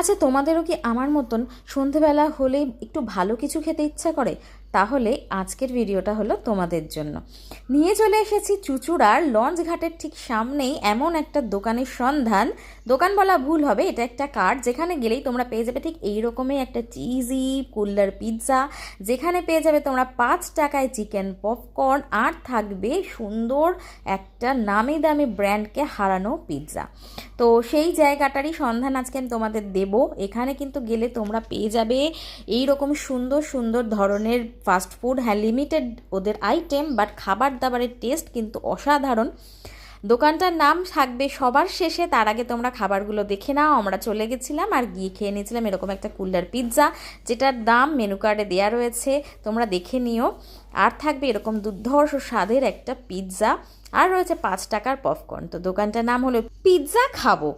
আচ্ছা, তোমাদেরও কি আমার মতন সন্ধেবেলা হলেই একটু ভালো কিছু খেতে ইচ্ছা করে? তাহলে আজকের ভিডিওটা হলো তোমাদের জন্য। নিয়ে চলে এসেছি চুঁচুড়ার লঞ্চ ঘাটের ঠিক সামনেই এমন একটা দোকানের সন্ধান। দোকান বলা ভুল হবে, এটা একটা কার্ট, যেখানে গেলেই তোমরা পেয়ে যাবে ঠিক এই রকমই একটা চিজি কুল্লার পিৎজা, যেখানে পেয়ে যাবে তোমরা 5 টাকায় চিকেন পপকর্ন, আর থাকবে সুন্দর একটা নামি দামি ব্র্যান্ডকে হারানো পিৎজা। তো সেই জায়গাটারই সন্ধান আজকে আমি তোমাদের দেব। এখানে কিন্তু গেলে তোমরা পেয়ে যাবে এই রকম সুন্দর সুন্দর ধরনের ফাস্ট ফুড। হ্যাঁ, লিমিটেড ওদের আইটেম, বাট খাবার দাবারের টেস্ট কিন্তু অসাধারণ। দোকানটার নাম থাকবে সবার শেষে, তার আগে তোমরা খাবারগুলো দেখে নাও। আমরা চলে গেছিলাম আর গিয়ে খেয়ে নিয়েছিলাম এরকম একটা কুল্লার পিৎজা, যেটার দাম মেনু কার্ডে দেওয়া রয়েছে, তোমরা দেখে নিও। আর থাকবে এরকম দুর্ধর্ষ স্বাদের একটা পিৎজা, আর রয়েছে 5 টাকার পপকর্ন। তো দোকানটার নাম হলো পিৎজা খাবো।